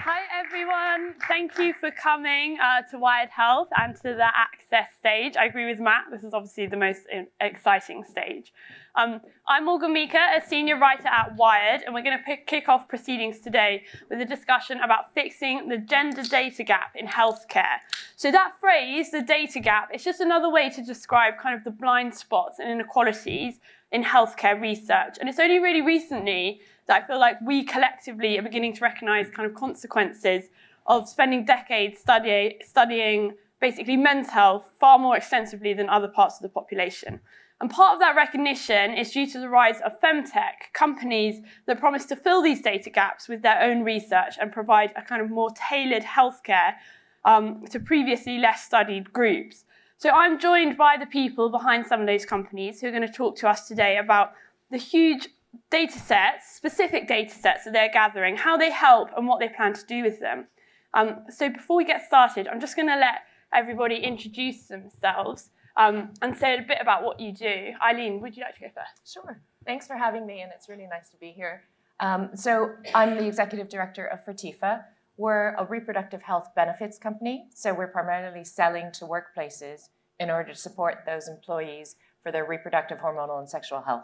Hi everyone, thank you for coming to Wired Health and to the Access stage. I agree with Matt, this is obviously the most exciting stage. I'm Morgan Meeker, a senior writer at Wired, and we're going to kick off proceedings today with a discussion about fixing the gender data gap in healthcare. So that phrase, the data gap, it's just another way to describe kind of the blind spots and inequalities in healthcare research. And it's only really recently that I feel like we collectively are beginning to recognize kind of consequences of spending decades studying basically men's health far more extensively than other parts of the population. And part of that recognition is due to the rise of femtech, companies that promise to fill these data gaps with their own research and provide a kind of more tailored healthcare to previously less studied groups. So I'm joined by the people behind some of those companies who are going to talk to us today about the huge data sets, specific data sets that they're gathering, how they help and what they plan to do with them. So before we get started, I'm just going to let everybody introduce themselves and say a bit about what you do. Eileen, would you like to go first? Sure. Thanks for having me, and it's really nice to be here. So I'm the executive director of Fertifa. We're a reproductive health benefits company, so we're primarily selling to workplaces in order to support those employees for their reproductive, hormonal, and sexual health.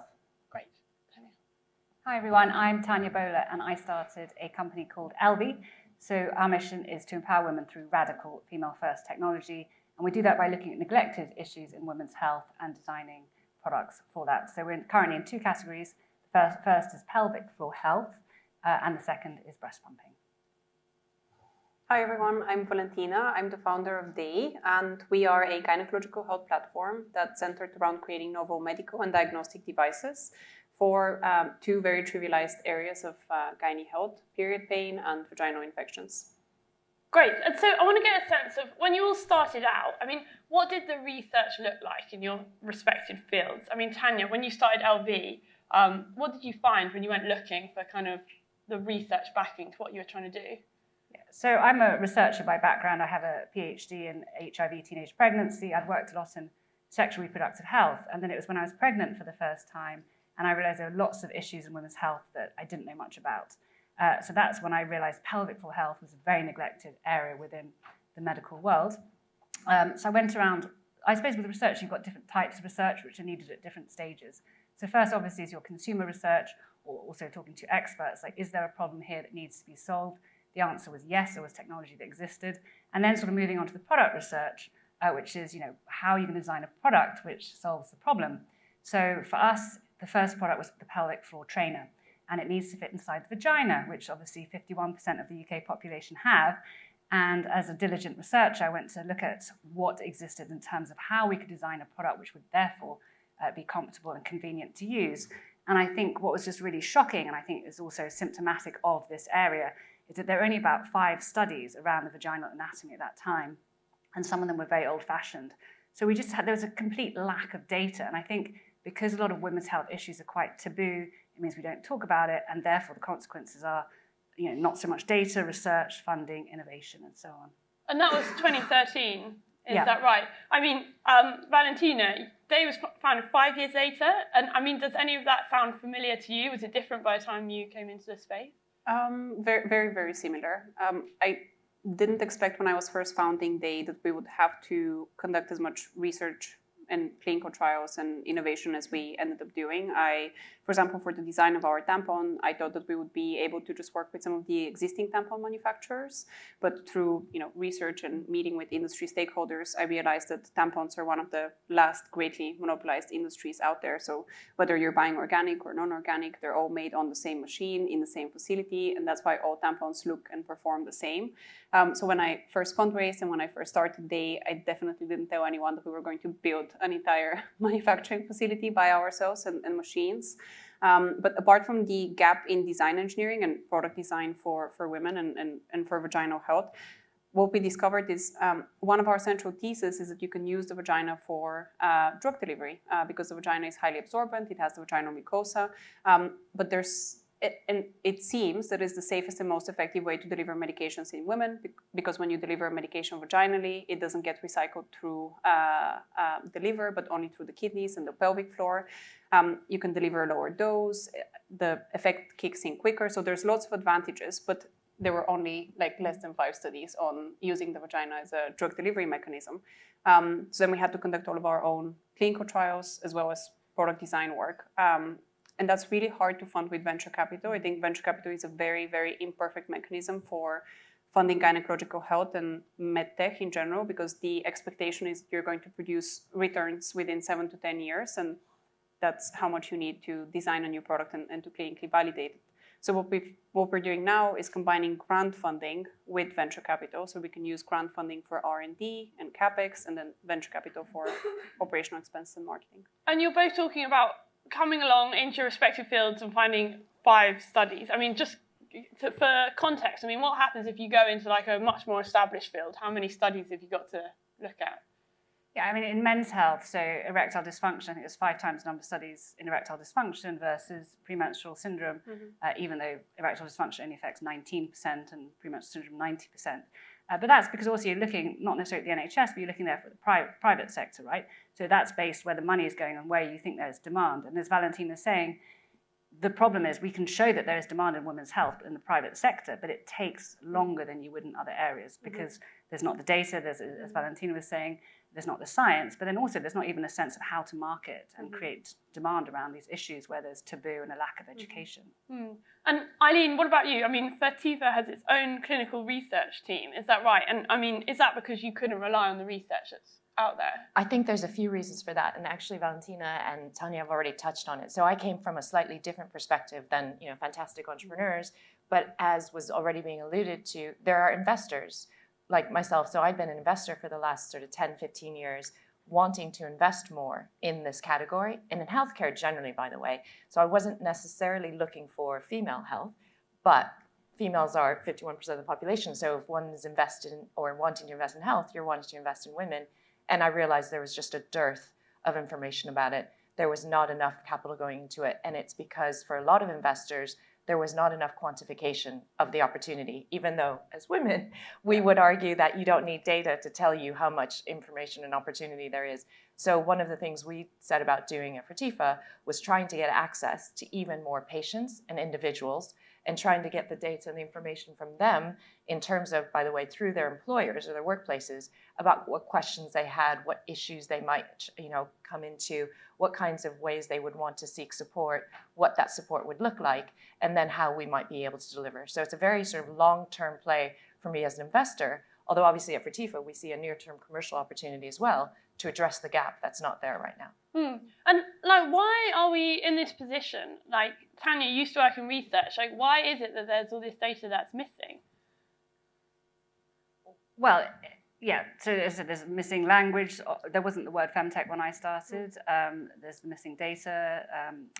Great. Hi everyone, I'm Tanya Bowler and I started a company called Elvi. So our mission is to empower women through radical female-first technology, and we do that by looking at neglected issues in women's health and designing products for that. So we're currently in two categories. The first is pelvic floor health and the second is breast pumping. Hi everyone, I'm Valentina. I'm the founder of DEI, and we are a gynecological health platform that's centered around creating novel medical and diagnostic devices for two very trivialized areas of gynae health, period pain and vaginal infections. Great. And so I want to get a sense of, when you all started out, I mean, what did the research look like in your respective fields? I mean, Tanya, when you started LV, what did you find when you went looking for kind of the research backing to what you were trying to do? So I'm a researcher by background. I have a PhD in HIV teenage pregnancy. I'd worked a lot in sexual reproductive health. And then it was when I was pregnant for the first time and I realized there were lots of issues in women's health that I didn't know much about. So that's when I realized pelvic floor health was a very neglected area within the medical world. So I went around, I suppose with research, you've got different types of research which are needed at different stages. So first, obviously, is your consumer research, or also talking to experts, like, is there a problem here that needs to be solved? The answer was yes, there was technology that existed. And then sort of moving on to the product research, which is, how are you going to design a product which solves the problem? So for us, the first product was the pelvic floor trainer, and it needs to fit inside the vagina, which obviously 51% of the UK population have. And as a diligent researcher, I went to look at what existed in terms of how we could design a product which would therefore be comfortable and convenient to use. And I think what was just really shocking, and I think is also symptomatic of this area, is that there were only about 5 studies around the vaginal anatomy at that time, and some of them were very old-fashioned. So there was a complete lack of data, and I think because a lot of women's health issues are quite taboo, it means we don't talk about it, and therefore the consequences are, not so much data, research, funding, innovation, and so on. And that was 2013, is that right? I mean, Valentina, DEI was founded 5 years later, and I mean, does any of that sound familiar to you? Was it different by the time you came into the space? Very, very, very similar. I didn't expect when I was first founding DEI that we would have to conduct as much research and clinical trials and innovation as we ended up doing. For example, for the design of our tampon, I thought that we would be able to just work with some of the existing tampon manufacturers, but through research and meeting with industry stakeholders, I realized that tampons are one of the last greatly monopolized industries out there. So whether you're buying organic or non-organic, they're all made on the same machine in the same facility, and that's why all tampons look and perform the same. So when I first fundraised and when I first started DEI, I definitely didn't tell anyone that we were going to build an entire manufacturing facility by ourselves and machines. But apart from the gap in design engineering and product design for women and for vaginal health, what we discovered is one of our central theses is that you can use the vagina for drug delivery because the vagina is highly absorbent, it has the vaginal mucosa, but it seems that it's the safest and most effective way to deliver medications in women because when you deliver medication vaginally, it doesn't get recycled through the liver, but only through the kidneys and the pelvic floor. You can deliver a lower dose, the effect kicks in quicker, so there's lots of advantages, but there were only like less than 5 studies on using the vagina as a drug delivery mechanism. So then we had to conduct all of our own clinical trials as well as product design work. And that's really hard to fund with venture capital. I think venture capital is a very, very imperfect mechanism for funding gynecological health and medtech in general, because the expectation is you're going to produce returns within 7 to 10 years. And that's how much you need to design a new product and to clinically validate it. So what we're doing now is combining grant funding with venture capital. So we can use grant funding for R&D and CapEx, and then venture capital for operational expense and marketing. And you're both talking about coming along into your respective fields and finding 5 studies. I mean, just for context, I mean, what happens if you go into like a much more established field? How many studies have you got to look at? Yeah, I mean, in men's health, so erectile dysfunction, I think there's 5 times the number of studies in erectile dysfunction versus premenstrual syndrome, even though erectile dysfunction only affects 19% and premenstrual syndrome 90%. But that's because also you're looking not necessarily at the NHS, but you're looking there for the private sector, right? So that's based where the money is going and where you think there's demand. And as Valentina is saying, the problem is we can show that there is demand in women's health in the private sector, but it takes longer than you would in other areas because there's not the data, there's, as Valentina was saying, there's not the science, but then also there's not even a sense of how to market and create demand around these issues where there's taboo and a lack of education. And Eileen, what about you? I mean, Fertifa has its own clinical research team, is that right? And I mean, is that because you couldn't rely on the research that's out there? I think there's a few reasons for that, and actually Valentina and Tanya have already touched on it. So I came from a slightly different perspective than, you know, fantastic entrepreneurs, but as was already being alluded to, there are investors like myself. So I've been an investor for the last sort of 10, 15 years, wanting to invest more in this category and in healthcare generally, by the way. So I wasn't necessarily looking for female health, but females are 51% of the population. So if one is invested in or wanting to invest in health, you're wanting to invest in women. And I realized there was just a dearth of information about it. There was not enough capital going into it. And it's because for a lot of investors, there was not enough quantification of the opportunity, even though as women, we would argue that you don't need data to tell you how much information and opportunity there is. So one of the things we set about doing at Fertifa was trying to get access to even more patients and individuals and trying to get the data and the information from them in terms of, by the way, through their employers or their workplaces about what questions they had, what issues they might, come into, what kinds of ways they would want to seek support, what that support would look like, and then how we might be able to deliver. So it's a very sort of long-term play for me as an investor, although obviously at Fertifa we see a near-term commercial opportunity as well to address the gap that's not there right now. And like, why are we in this position? Like, Tanya used to work in research. Like, why is it that there's all this data that's missing? Well, yeah, so there's missing language. There wasn't the word femtech when I started. There's missing data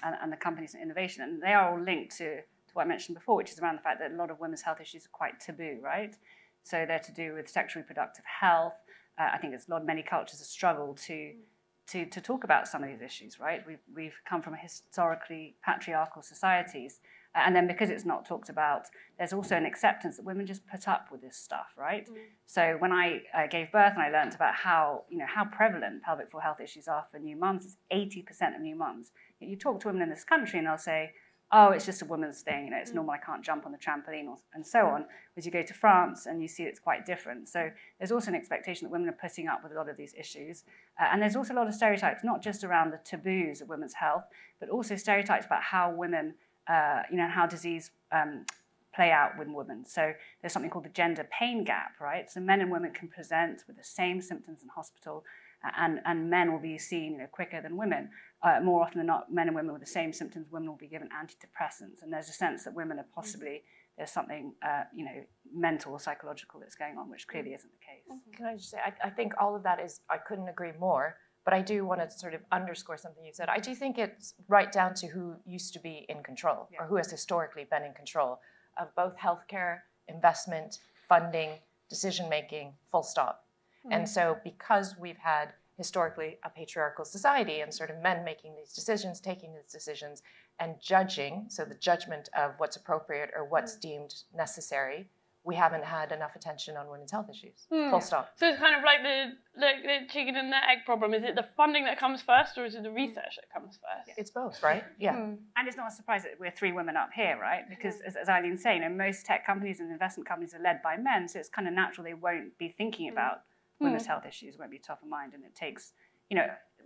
and the companies and innovation. And they are all linked to what I mentioned before, which is around the fact that a lot of women's health issues are quite taboo, right? So they're to do with sexual reproductive health. I think many cultures have struggled to talk about some of these issues, right? We've come from historically patriarchal societies. And then because it's not talked about, there's also an acceptance that women just put up with this stuff, right? So when I gave birth and I learned about how prevalent pelvic floor health issues are for new mums, it's 80% of new mums. You talk to women in this country and they'll say, oh, it's just a woman's thing, it's normal, I can't jump on the trampoline, and so on. As you go to France and you see it's quite different. So there's also an expectation that women are putting up with a lot of these issues. And there's also a lot of stereotypes, not just around the taboos of women's health, but also stereotypes about how women, how disease play out with women. So there's something called the gender pain gap, right? So men and women can present with the same symptoms in hospital, and men will be seen quicker than women. More often than not, men and women with the same symptoms, women will be given antidepressants. And there's a sense that women are possibly, there's something, mental or psychological that's going on, which clearly isn't the case. Can I just say, I think all of that is, I couldn't agree more, but I do want to sort of underscore something you said. I do think it's right down to who used to be in control, or who has historically been in control of both healthcare, investment, funding, decision-making, full stop. And so because we've had historically a patriarchal society and sort of men making these decisions, taking these decisions and judging, so the judgment of what's appropriate or what's deemed necessary we haven't had enough attention on women's health issues. Full stop. So it's kind of like the chicken and the egg problem. Is it the funding that comes first, or is it the research that comes first? It's both, right? Yeah. And it's not a surprise that we're 3 women up here, right? Because as Eileen's saying, most tech companies and investment companies are led by men, so it's kind of natural they won't be thinking about women's health issues, won't be top of mind. And it takes,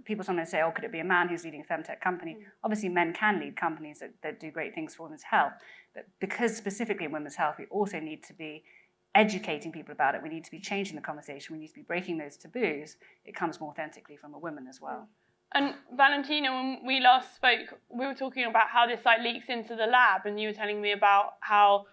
people sometimes say, oh, could it be a man who's leading a femtech company? Obviously, men can lead companies that do great things for women's health. But because specifically in women's health, we also need to be educating people about it. We need to be changing the conversation. We need to be breaking those taboos. It comes more authentically from a woman as well. And Valentina, when we last spoke, we were talking about how this leaks into the lab, and you were telling me about how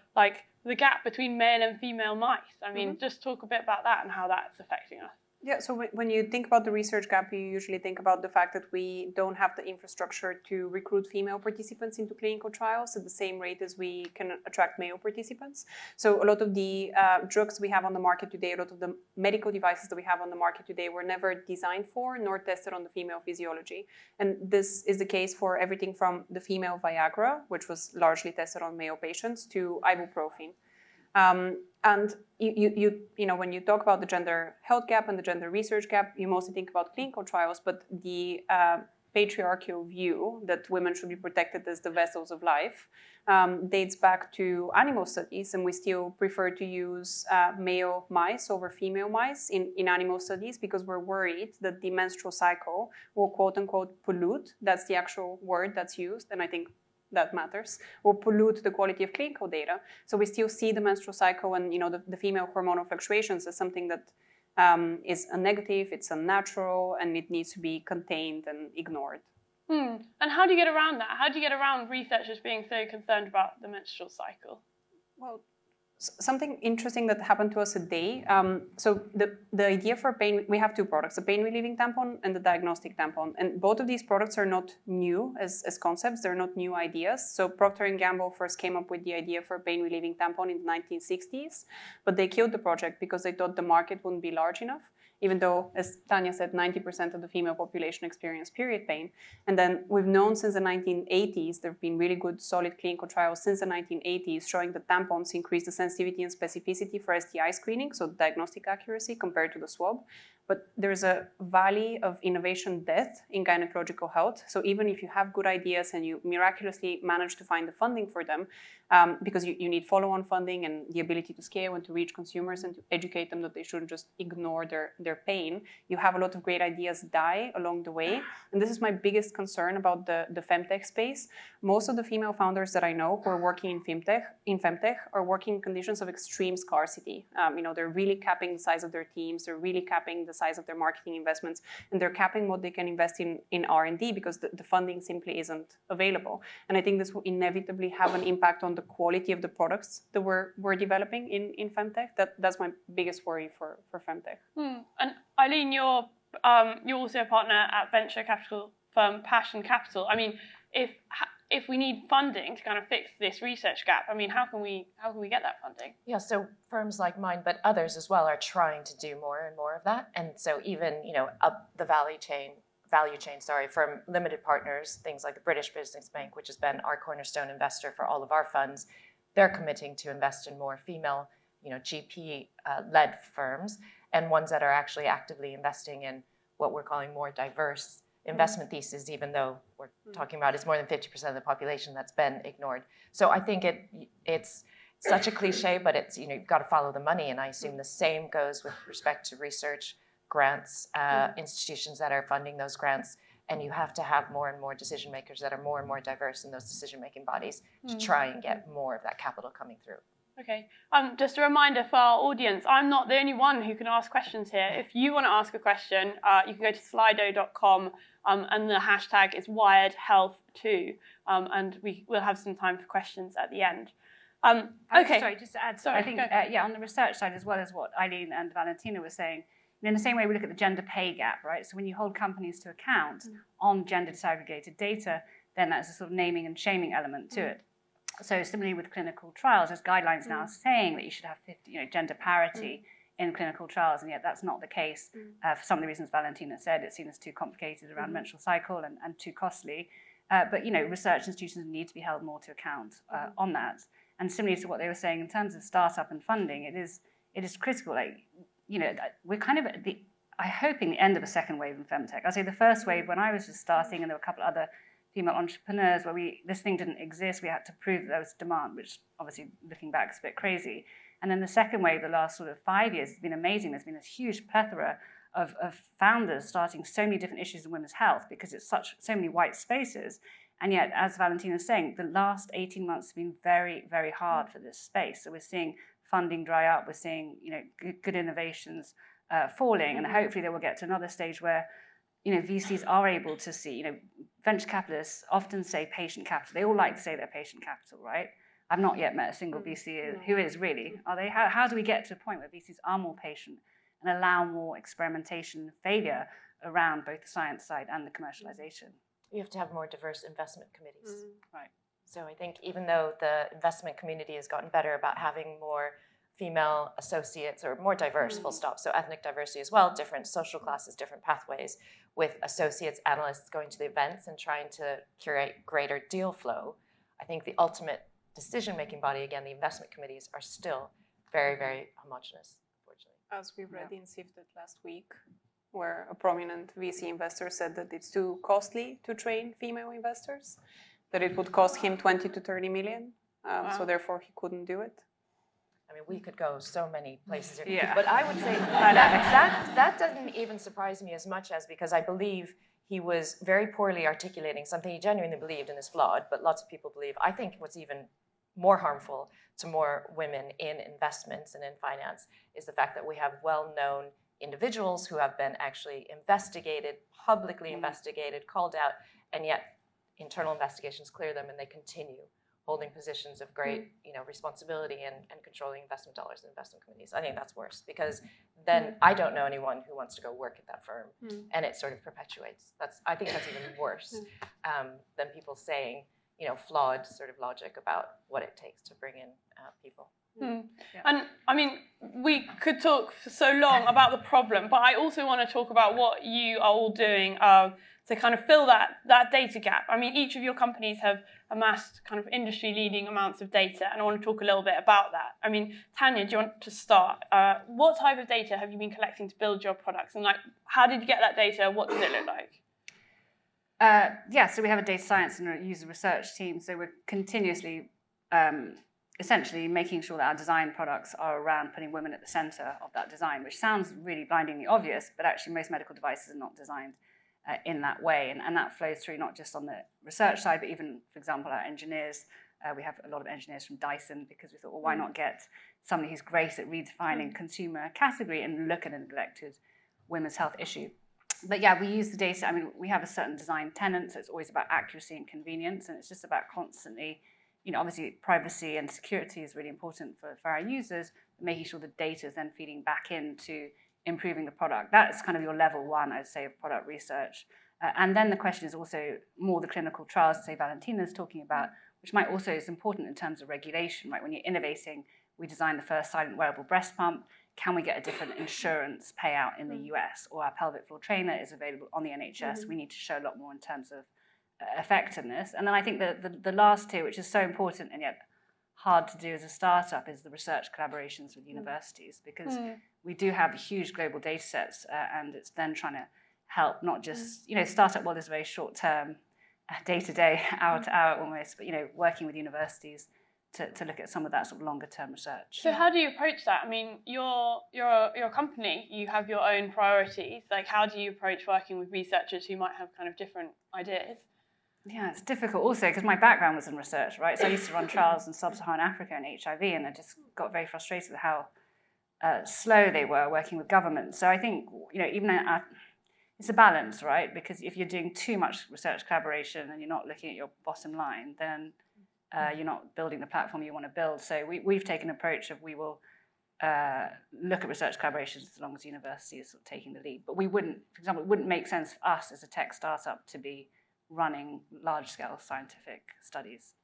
the gap between male and female mice. I mean, just talk a bit about that and how that's affecting us. Yeah, so when you think about the research gap, you usually think about the fact that we don't have the infrastructure to recruit female participants into clinical trials at the same rate as we can attract male participants. So a lot of the drugs we have on the market today, a lot of the medical devices that we have on the market today were never designed for nor tested on the female physiology. And this is the case for everything from the female Viagra, which was largely tested on male patients, to ibuprofen. And when you talk about the gender health gap and the gender research gap, you mostly think about clinical trials, but the patriarchal view that women should be protected as the vessels of life dates back to animal studies, and we still prefer to use male mice over female mice in animal studies because we're worried that the menstrual cycle will quote-unquote pollute, that's the actual word that's used, and I think that matters, will pollute the quality of clinical data. So we still see the menstrual cycle and the female hormonal fluctuations as something that is a negative, it's unnatural, and it needs to be contained and ignored. And how do you get around that? How do you get around researchers being so concerned about the menstrual cycle? Well, something interesting that happened to us today. So the idea for pain, we have 2 products, the pain relieving tampon and the diagnostic tampon. And both of these products are not new as concepts. They're not new ideas. So Procter & Gamble first came up with the idea for pain relieving tampon in the 1960s, but they killed the project because they thought the market wouldn't be large enough, even though, as Tanya said, 90% of the female population experience period pain. And then we've known since the 1980s, there have been really good, solid clinical trials since the 1980s showing that tampons increase the sensitivity and specificity for STI screening, so diagnostic accuracy compared to the swab. But there's a valley of innovation death in gynecological health. So even if you have good ideas and you miraculously manage to find the funding for them, because you need follow-on funding and the ability to scale and to reach consumers and to educate them that they shouldn't just ignore their pain, you have a lot of great ideas die along the way. And this is my biggest concern about the femtech space. Most of the female founders that I know who are working in femtech are working in conditions of extreme scarcity. They're really capping the size of their teams, they're really capping the size of their marketing investments, and they're capping what they can invest in R&D because the funding simply isn't available. And I think this will inevitably have an impact on the quality of the products that we're developing in femtech. That's my biggest worry for femtech. And Eileen, you're also a partner at venture capital firm Passion Capital. I mean, if we need funding to kind of fix this research gap, I mean, how can we get that funding? Yeah, so firms like mine, but others as well, are trying to do more and more of that. And so even, up the value chain, from limited partners, things like the British Business Bank, which has been our cornerstone investor for all of our funds, they're committing to invest in more female, GP-led firms, and ones that are actually actively investing in what we're calling more diverse investment thesis, even though we're talking about it's more than 50% of the population that's been ignored. So I think it's such a cliche, but it's, you've got to follow the money. And I assume the same goes with respect to research grants, institutions that are funding those grants. And you have to have more and more decision makers that are more and more diverse in those decision-making bodies to try and get more of that capital coming through. Okay, just a reminder for our audience, I'm not the only one who can ask questions here. If you want to ask a question, you can go to slido.com and the hashtag is WiredHealth2, and we'll have some time for questions at the end. Okay. Sorry, just to add, I think, on the research side, as well as what Eileen and Valentina were saying, in the same way we look at the gender pay gap, right? So when you hold companies to account on gender disaggregated data, then that's a sort of naming and shaming element to it. So similarly with clinical trials, there's guidelines now saying that you should have gender parity in clinical trials, and yet that's not the case for some of the reasons Valentina said. It's seen as too complicated around menstrual cycle and too costly. But research institutions need to be held more to account on that. And similarly to what they were saying in terms of startup and funding, it is critical. We're kind of at I'm hoping the end of a second wave in femtech. I'd say the first wave when I was just starting, and there were a couple of other female entrepreneurs where this thing didn't exist. We had to prove that there was demand, which obviously looking back is a bit crazy. And then the second wave, the last sort of 5 years, has been amazing. There's been this huge plethora of founders starting so many different issues in women's health because it's so many white spaces. And yet, as Valentina was saying, the last 18 months have been very, very hard for this space. So we're seeing funding dry up. We're seeing good innovations falling, and hopefully they will get to another stage where VCs are able to see. Venture capitalists often say patient capital. They all like to say they're patient capital, right? I've not yet met a single VC who is really. Are they? How do we get to a point where VCs are more patient and allow more experimentation and failure around both the science side and the commercialization? You have to have more diverse investment committees. Right. So I think even though the investment community has gotten better about having more female associates or more diverse, full stop, so ethnic diversity as well, different social classes, different pathways, with associates, analysts going to the events and trying to curate greater deal flow, I think the ultimate decision-making body, again, the investment committees, are still very, very homogenous, unfortunately. As we read in Sifted last week, where a prominent VC investor said that it's too costly to train female investors, that it would cost him 20 to 30 million, so therefore he couldn't do it. I mean, we could go so many places here. Yeah. But I would say that doesn't even surprise me as much as, because I believe he was very poorly articulating something he genuinely believed and is flawed, but lots of people believe. I think what's even more harmful to more women in investments and in finance is the fact that we have well-known individuals who have been actually investigated, publicly investigated, called out, and yet internal investigations clear them and they continue holding positions of great responsibility and controlling investment dollars in investment committees. I think that's worse, because then I don't know anyone who wants to go work at that firm, and it sort of perpetuates. I think that's even worse than people saying flawed sort of logic about what it takes to bring in people. Yeah. And I mean, we could talk for so long about the problem, but I also want to talk about what you are all doing to kind of fill that data gap. I mean, each of your companies have amassed kind of industry-leading amounts of data, and I want to talk a little bit about that. I mean, Tanya, do you want to start? What type of data have you been collecting to build your products, and how did you get that data? What does it look like? So we have a data science and a user research team, so we're continuously essentially making sure that our design products are around putting women at the center of that design, which sounds really blindingly obvious, but actually most medical devices are not designed in that way. And that flows through not just on the research side, but even, for example, our engineers. We have a lot of engineers from Dyson because we thought, well, why not get somebody who's great at redefining consumer category and look at a neglected women's health issue. But yeah, we use the data. I mean, we have a certain design tenet, so it's always about accuracy and convenience, and it's just about constantly, obviously privacy and security is really important for our users, but making sure the data is then feeding back into improving the product. That's kind of your level one, I'd say, of product research. And then the question is also more the clinical trials, say Valentina's talking about, which might also is important in terms of regulation, right? When you're innovating, we designed the first silent wearable breast pump. Can we get a different insurance payout in the US? Or our pelvic floor trainer is available on the NHS. We need to show a lot more in terms of effectiveness. And then I think the last tier, which is so important and yet hard to do as a startup, is the research collaborations with universities, because we do have huge global data sets, and it's then trying to help not just, startup world is very short term, day to day, hour to hour almost, but working with universities to look at some of that sort of longer term research. So how do you approach that? I mean, you're a company, you have your own priorities. Like, how do you approach working with researchers who might have kind of different ideas? Yeah, it's difficult also because my background was in research, right? So I used to run trials in sub-Saharan Africa and HIV, and I just got very frustrated with how slow they were working with government. So I think, even it's a balance, right? Because if you're doing too much research collaboration and you're not looking at your bottom line, then you're not building the platform you want to build. So we've taken an approach of we will look at research collaborations as long as the university is sort of taking the lead. But we wouldn't, for example, it wouldn't make sense for us as a tech startup to be running large-scale scientific studies.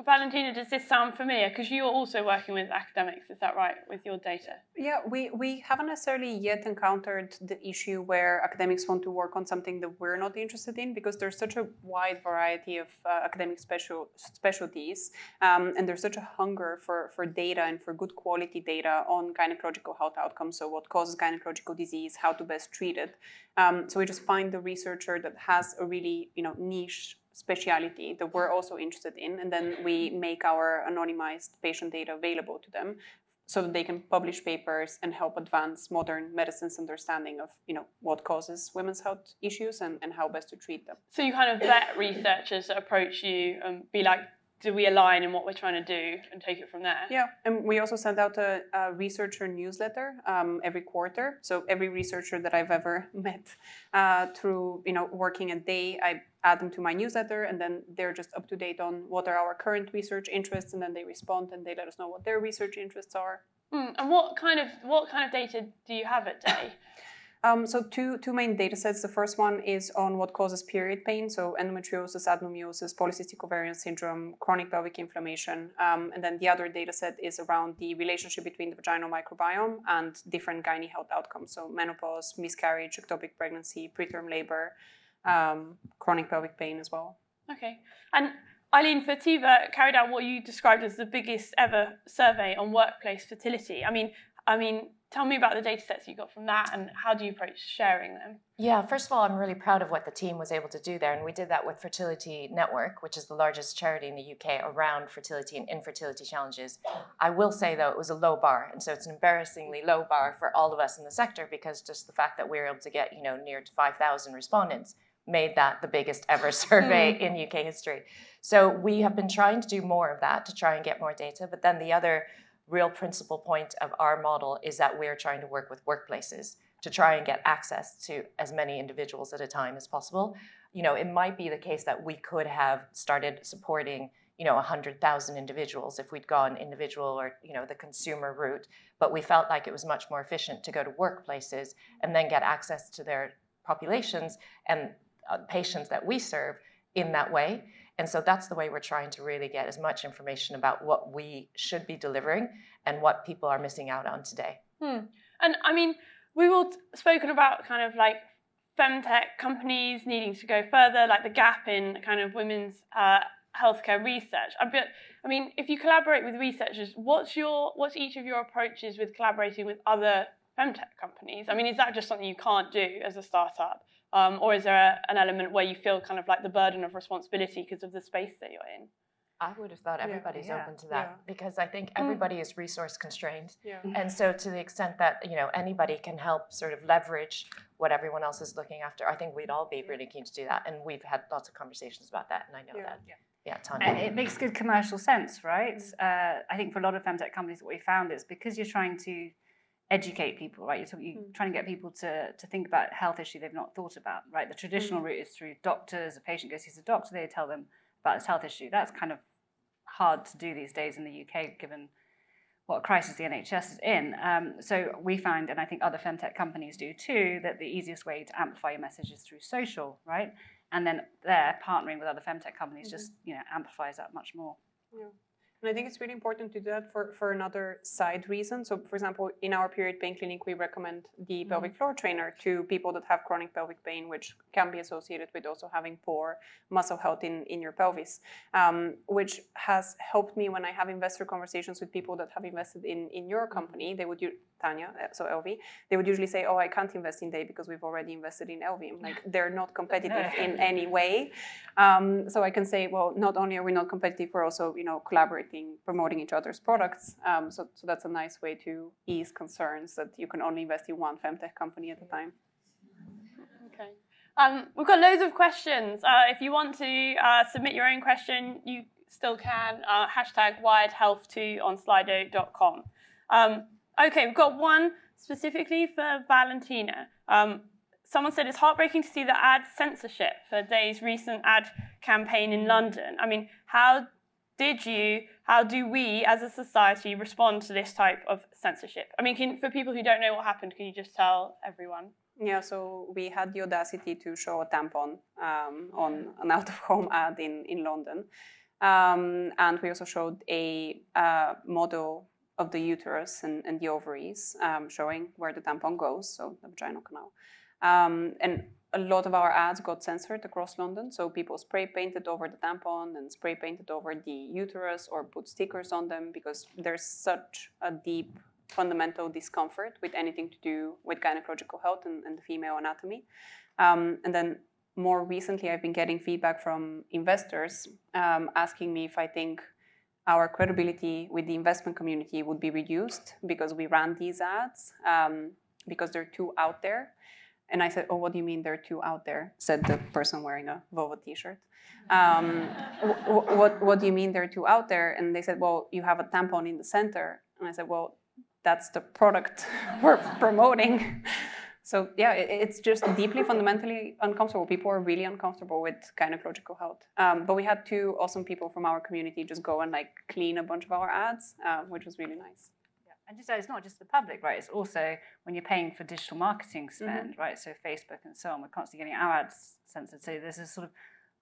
Valentina, does this sound familiar? Because you're also working with academics, is that right, with your data? Yeah, we haven't necessarily yet encountered the issue where academics want to work on something that we're not interested in, because there's such a wide variety of academic specialties, and there's such a hunger for data and for good quality data on gynecological health outcomes, so what causes gynecological disease, how to best treat it. So we just find the researcher that has a really niche speciality that we're also interested in, and then we make our anonymized patient data available to them so that they can publish papers and help advance modern medicine's understanding of what causes women's health issues and how best to treat them. So you kind of vet researchers that approach you and be like, do we align in what we're trying to do, and take it from there? Yeah, and we also send out a researcher newsletter every quarter. So every researcher that I've ever met through working a day, I add them to my newsletter, and then they're just up to date on what are our current research interests, and then they respond and they let us know what their research interests are. And what kind of data do you have at day? So two main data sets. The first one is on what causes period pain, so endometriosis, adenomyosis, polycystic ovarian syndrome, chronic pelvic inflammation. And then the other data set is around the relationship between the vaginal microbiome and different gynae health outcomes, so menopause, miscarriage, ectopic pregnancy, preterm labor, chronic pelvic pain as well. Okay. And Eileen, Fertiva carried out what you described as the biggest ever survey on workplace fertility. I mean, tell me about the data sets you got from that, and how do you approach sharing them? Yeah, first of all, I'm really proud of what the team was able to do there. And we did that with Fertility Network, which is the largest charity in the UK around fertility and infertility challenges. I will say, though, it was a low bar. And so it's an embarrassingly low bar for all of us in the sector, because just the fact that we were able to get, near to 5,000 respondents made that the biggest ever survey in UK history. So we have been trying to do more of that to try and get more data. But then the other real principal point of our model is that we're trying to work with workplaces to try and get access to as many individuals at a time as possible. It might be the case that we could have started supporting 100,000 individuals if we'd gone individual or the consumer route, but we felt like it was much more efficient to go to workplaces and then get access to their populations and patients that we serve in that way. And so that's the way we're trying to really get as much information about what we should be delivering and what people are missing out on today. And I mean, we've all spoken about kind of like femtech companies needing to go further, like the gap in kind of women's healthcare research. I mean, if you collaborate with researchers, what's each of your approaches with collaborating with other femtech companies? I mean, is that just something you can't do as a startup? Or is there an element where you feel kind of like the burden of responsibility because of the space that you're in? I would have thought everybody's open to that, because I think everybody is resource constrained. And so to the extent that, anybody can help sort of leverage what everyone else is looking after, I think we'd all be really keen to do that. And we've had lots of conversations about that, and I know that. Yeah, totally. It makes good commercial sense, right? I think for a lot of femtech companies, what we found is because you're trying to educate people, right? You're trying to get people to think about a health issue they've not thought about, right? The traditional route is through doctors. A patient goes to a doctor, they tell them about this health issue. That's kind of hard to do these days in the UK, given what crisis the NHS is in. So we find, and I think other femtech companies do too, that the easiest way to amplify your message is through social, right? And then there, partnering with other femtech companies just amplifies that much more. And I think it's really important to do that for another side reason. So, for example, in our period pain clinic, we recommend the pelvic floor trainer to people that have chronic pelvic pain, which can be associated with also having poor muscle health in your pelvis, which has helped me when I have investor conversations with people that have invested in your company. They would, Tanya, so LV, they would usually say, oh, I can't invest in Day because we've already invested in LV. I'm like, they're not competitive in any way. So I can say, well, not only are we not competitive, we're also, collaborating, promoting each other's products. So that's a nice way to ease concerns that you can only invest in one femtech company at a time. Okay. We've got loads of questions. If you want to submit your own question, you still can. Hashtag WiredHealth2 on Slido.com. Okay, we've got one specifically for Valentina. Someone said it's heartbreaking to see the ad censorship for Day's recent ad campaign in London. I mean, how do we as a society respond to this type of censorship? I mean, for people who don't know what happened, can you just tell everyone? Yeah, so we had the audacity to show a tampon on an out-of-home ad in London. And we also showed a model of the uterus and the ovaries, showing where the tampon goes, so the vaginal canal. And a lot of our ads got censored across London, so people spray painted over the tampon and spray painted over the uterus or put stickers on them because there's such a deep fundamental discomfort with anything to do with gynecological health and the female anatomy. And then more recently, I've been getting feedback from investors asking me if I think our credibility with the investment community would be reduced because we ran these ads, because they're too out there. And I said, oh, what do you mean they're too out there? Said the person wearing a Volvo t-shirt. What do you mean they're too out there? And they said, well, you have a tampon in the center. And I said, well, that's the product we're promoting. So yeah, it's just deeply fundamentally uncomfortable. People are really uncomfortable with gynecological health. But we had 2 awesome people from our community just go and like clean a bunch of our ads, which was really nice. Yeah. And just it's not just the public, right? It's also when you're paying for digital marketing spend, right? So Facebook and so on, we're constantly getting our ads censored. So there's this sort of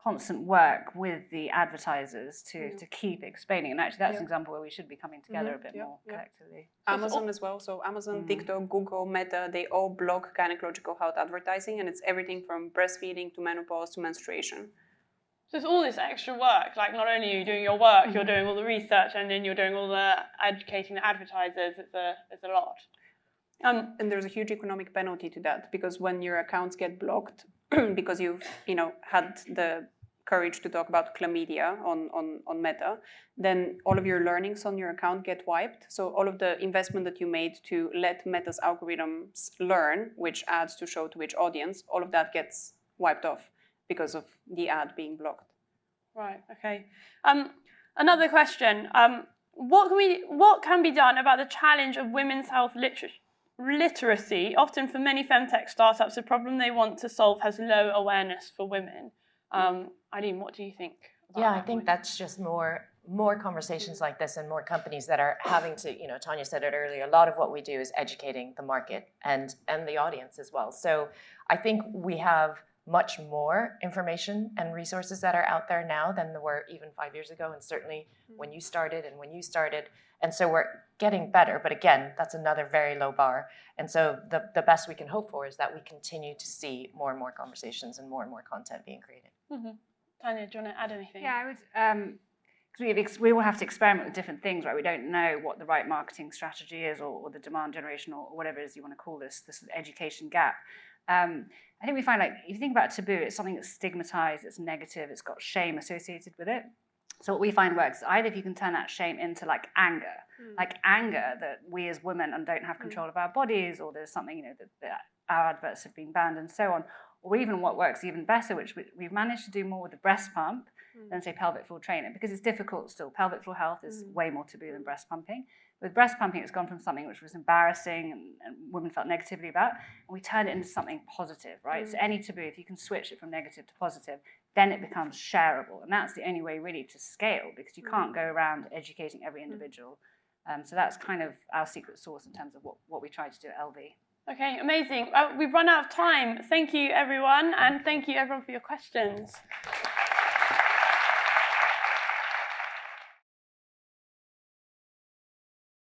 constant work with the advertisers to keep explaining. And actually that's an example where we should be coming together a bit more collectively. Amazon as well. So Amazon, TikTok, Google, Meta, they all block gynecological health advertising, and it's everything from breastfeeding to menopause to menstruation. So it's all this extra work. Like not only are you doing your work, you're doing all the research, and then you're doing all the educating the advertisers. It's a lot. And there's a huge economic penalty to that because when your accounts get blocked because you've had the courage to talk about chlamydia on Meta, then all of your learnings on your account get wiped. So all of the investment that you made to let Meta's algorithms learn which ads to show to which audience, all of that gets wiped off because of the ad being blocked. Right. Okay. Another question. What can be done about the challenge of women's health literacy? Often for many femtech startups, the problem they want to solve has low awareness for women. Eileen, what do you think? I think that's just more conversations like this and more companies that are having to, Tanya said it earlier, a lot of what we do is educating the market and the audience as well. So I think we have much more information and resources that are out there now than there were even 5 years ago, and certainly when you started. And so we're getting better, but again, that's another very low bar. And so the best we can hope for is that we continue to see more and more conversations and more content being created. Tanya, do you want to add anything? Yeah, I would, because we all have to experiment with different things, right? We don't know what the right marketing strategy is or the demand generation or whatever it is you want to call this education gap. I think we find, like, if you think about taboo, it's something that's stigmatized, it's negative, it's got shame associated with it. So what we find works either if you can turn that shame into like anger that we as women don't have control of our bodies, or there's something that our adverts have been banned and so on, or even what works even better, which we've managed to do more with the breast pump than say pelvic floor training, because it's difficult still. Pelvic floor health is way more taboo than breast pumping. With breast pumping, it's gone from something which was embarrassing and women felt negatively about, and we turned it into something positive, right? So any taboo, if you can switch it from negative to positive, then it becomes shareable. And that's the only way really to scale, because you can't go around educating every individual. So that's kind of our secret sauce in terms of what we try to do at LV. Okay, amazing. We've run out of time. Thank you, everyone, and thank you, everyone, for your questions.